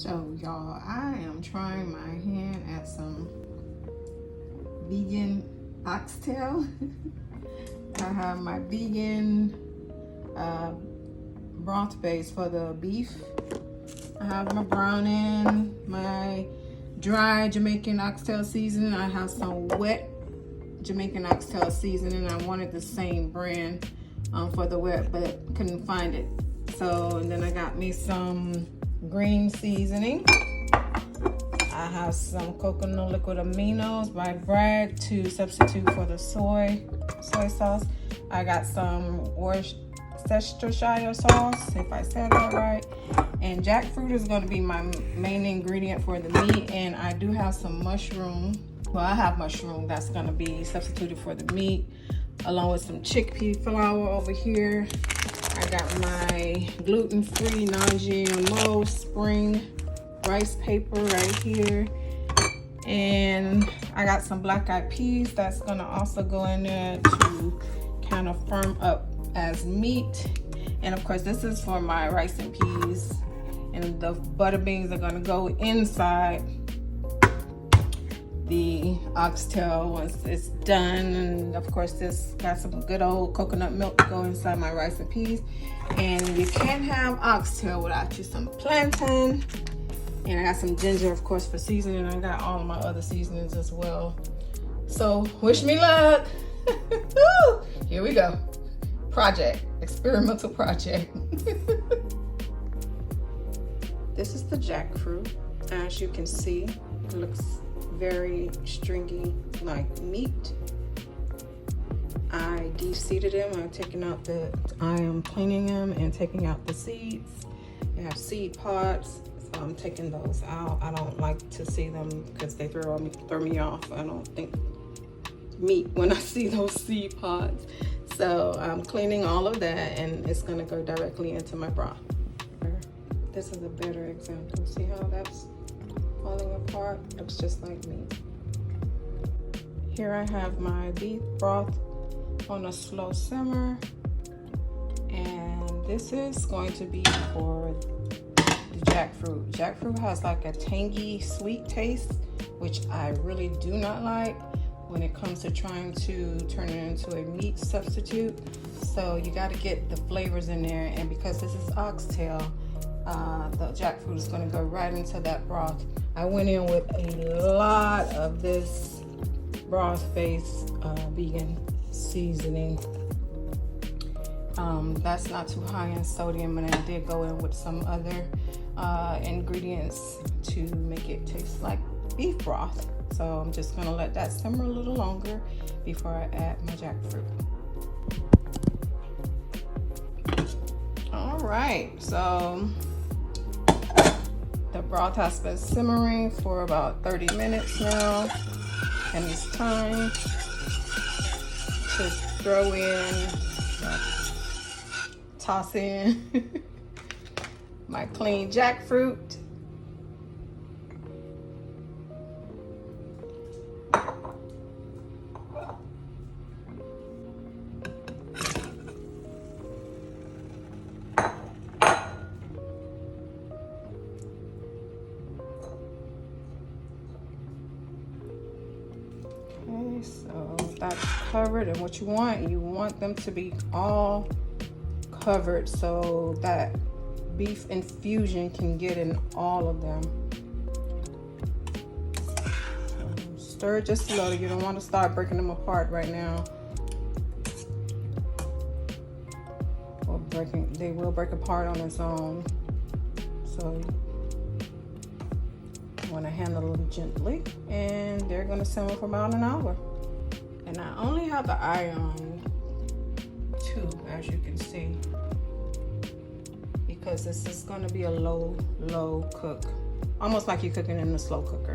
So y'all, I am trying my hand at some vegan oxtail. I have my vegan broth base for the beef. I have my browning, my dry Jamaican oxtail seasoning. I have some wet Jamaican oxtail seasoning. I wanted the same brand for the wet, but couldn't find it. So, and then I got me some green seasoning. I have some coconut liquid aminos by Bragg to substitute for the soy sauce. I got some Worcestershire sauce, if I said that right. And jackfruit is going to be my main ingredient for the meat. And I do have some mushroom. Well, I have mushroom that's going to be substituted for the meat, along with some chickpea flour over here. I got my gluten-free, non-GMO spring rice paper right here. And I got some black-eyed peas that's going to also go in there to kind of firm up as meat. And of course, this is for my rice and peas. And the butter beans are going to go inside the oxtail once it's done. And of course, this got some good old coconut milk to go inside my rice and peas. And you can't have oxtail without you some plantain. And I got some ginger, of course, for seasoning. I got all of my other seasonings as well. So wish me luck. Here we go. Experimental project. This is the jackfruit. As you can see, it looks very stringy like meat. I de-seeded them. I am cleaning them and taking out the seeds. They have seed pods, so I'm taking those out. I don't like to see them because they throw me off. I don't think meat when I see those seed pods. So I'm cleaning all of that, and it's gonna go directly into my broth. This is a better example. See how that's falling apart? Looks just like meat. Here I have my beef broth on a slow simmer, and this is going to be for the jackfruit. Jackfruit has like a tangy sweet taste, which I really do not like when it comes to trying to turn it into a meat substitute. So you got to get the flavors in there, and because this is oxtail, the jackfruit is going to go right into that broth. I went in with a lot of this broth-based vegan seasoning. That's not too high in sodium, and I did go in with some other ingredients to make it taste like beef broth. So I'm just going to let that simmer a little longer before I add my jackfruit. All right, so the broth has been simmering for about 30 minutes now, and it's time to throw in, toss in my clean jackfruit. Okay, so that's covered, and what you want them to be all covered so that beef infusion can get in all of them. Stir just a little. You don't want to start breaking them apart right now. Or they will break apart on its own. So you want to handle them gently, and they're going to simmer for about an hour. And I only have the eye on 2, as you can see, because this is going to be a low cook, almost like you're cooking in a slow cooker.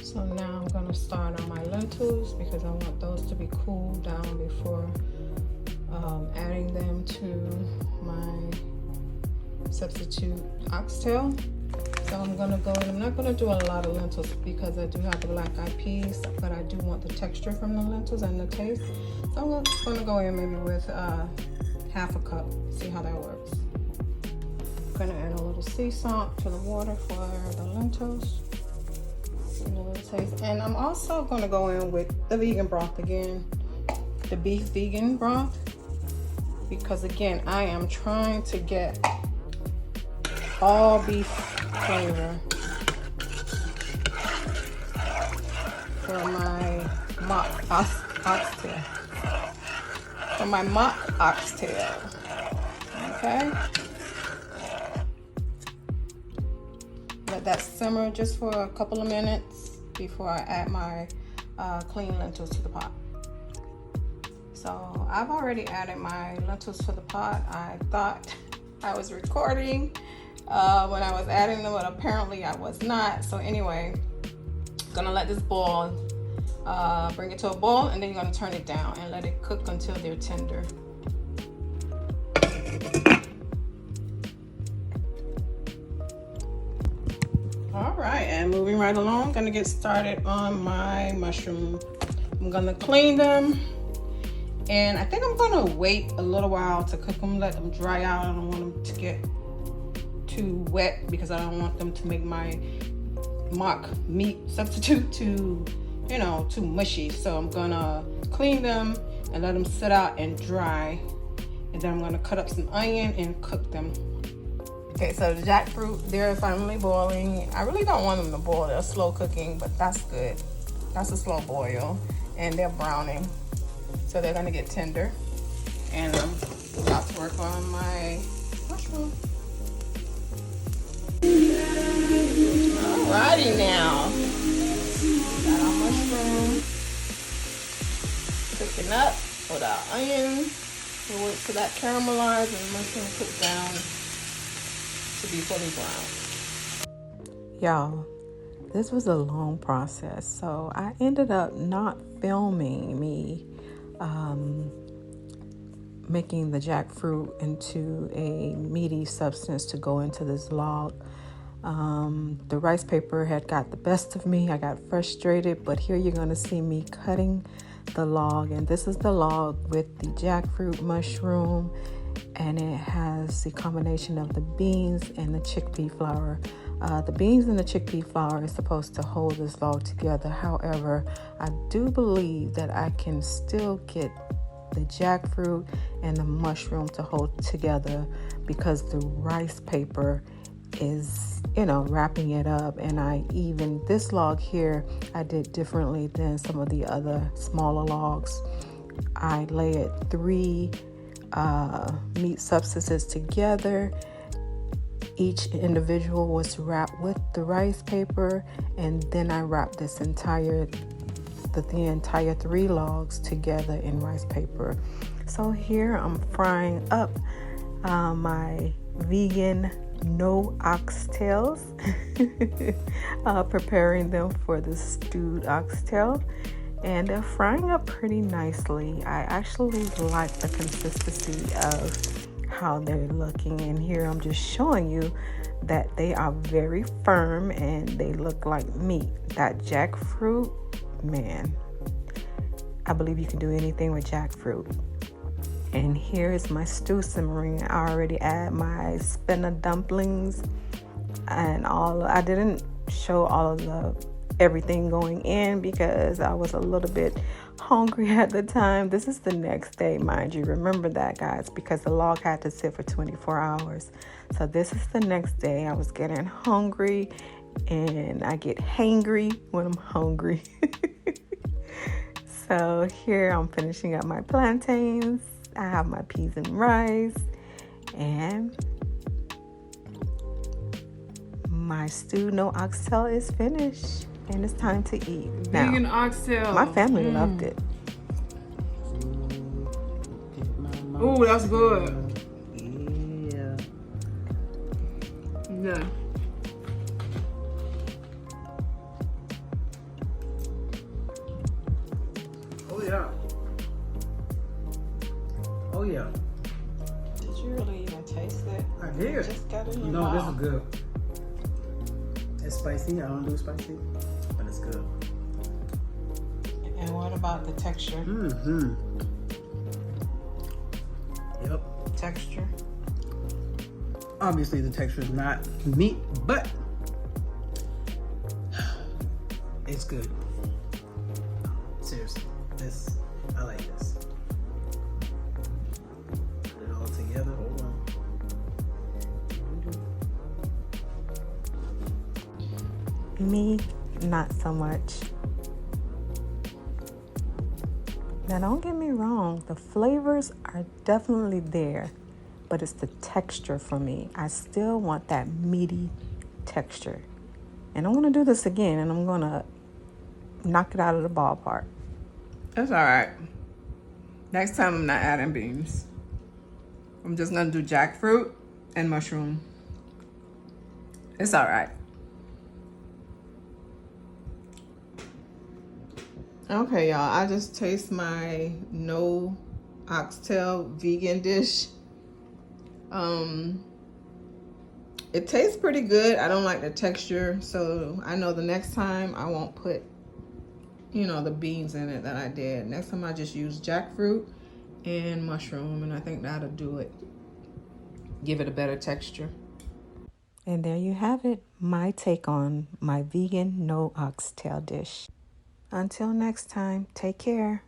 So now I'm going to start on my lentils because I want those to be cooled down before adding them to my substitute oxtail. So I'm going to go in. I'm not going to do a lot of lentils because I do have the black-eyed peas, but I do want the texture from the lentils and the taste. So I'm going to go in maybe with half a cup, see how that works. gonna add a little sea salt to the water for the lentils. And a little taste. And I'm also gonna go in with the vegan broth again, the beef vegan broth, because again, I am trying to get all beef flavor for my mock oxtail. For my mock oxtail. Okay. Let that simmer just for a couple of minutes before I add my clean lentils to the pot. So I've already added my lentils to the pot. I thought I was recording when I was adding them, but apparently I was not. So anyway, gonna let this boil, bring it to a boil, and then you're gonna turn it down and let it cook until they're tender. All right, and moving right along, gonna get started on my mushroom. I'm gonna clean them, and I think I'm gonna wait a little while to cook them, let them dry out. I don't want them to get too wet because I don't want them to make my mock meat substitute too mushy. So I'm gonna clean them and let them sit out and dry, and then I'm gonna cut up some onion and cook them. Okay, so the jackfruit, they're finally boiling. I really don't want them to boil. They're slow cooking, but that's good. That's a slow boil, and they're browning, so they're gonna get tender. And I'm about to work on my mushroom. Alrighty now, got our mushroom cooking up with our onion. We'll wait till that caramelized and the mushroom cook down to be fully brown. Y'all, this was a long process, so I ended up not filming me making the jackfruit into a meaty substance to go into this log. The rice paper had got the best of me. I got frustrated, but here you're going to see me cutting the log, and this is the log with the jackfruit, mushroom, and it has the combination of the beans and the chickpea flour. The beans and the chickpea flour is supposed to hold this log together. However, I do believe that I can still get the jackfruit and the mushroom to hold together because the rice paper is, wrapping it up. And this log here, I did differently than some of the other smaller logs. I layered 3 meat substances together. Each individual was wrapped with the rice paper, and then I wrapped the entire 3 logs together in rice paper. So here I'm frying up my vegan no oxtails, preparing them for the stewed oxtail, and they're frying up pretty nicely. I actually like the consistency of how they're looking, and here I'm just showing you that they are very firm and they look like meat. That jackfruit, man, I believe you can do anything with jackfruit. And here is my stew simmering. I already add my spinach dumplings and all. I didn't show all of everything going in because I was a little bit hungry at the time. This is the next day, mind you. Remember that, guys, because the log had to sit for 24 hours. So this is the next day. I was getting hungry, and I get hangry when I'm hungry. So here I'm finishing up my plantains. I have my peas and rice, and my stew no oxtail is finished, and it's time to eat. Vegan oxtail. My family loved it. Ooh, that's good. Yeah. Yeah. Oh yeah. Oh yeah. Did you really even taste it? I did. Just got it in your No, mouth. this is good. It's spicy. I don't do spicy, but it's good. And what about the texture? Mm-hmm. Yep. Texture. Obviously, the texture is not meat, but it's good. Seriously, I like this. Put it all together. Hold on. Me, not so much. Now, don't get me wrong, the flavors are definitely there, but it's the texture for me. I still want that meaty texture. And I'm going to do this again, and I'm going to knock it out of the ballpark. That's all right. Next time, I'm not adding beans. I'm just going to do jackfruit and mushroom. It's all right. Okay, y'all, I just taste my no oxtail vegan dish. It tastes pretty good. I don't like the texture, so I know the next time I won't put, the beans in it that I did. Next time I just use jackfruit and mushroom, and I think that'll do it. Give it a better texture. And there you have it, my take on my vegan no oxtail dish. Until next time, take care.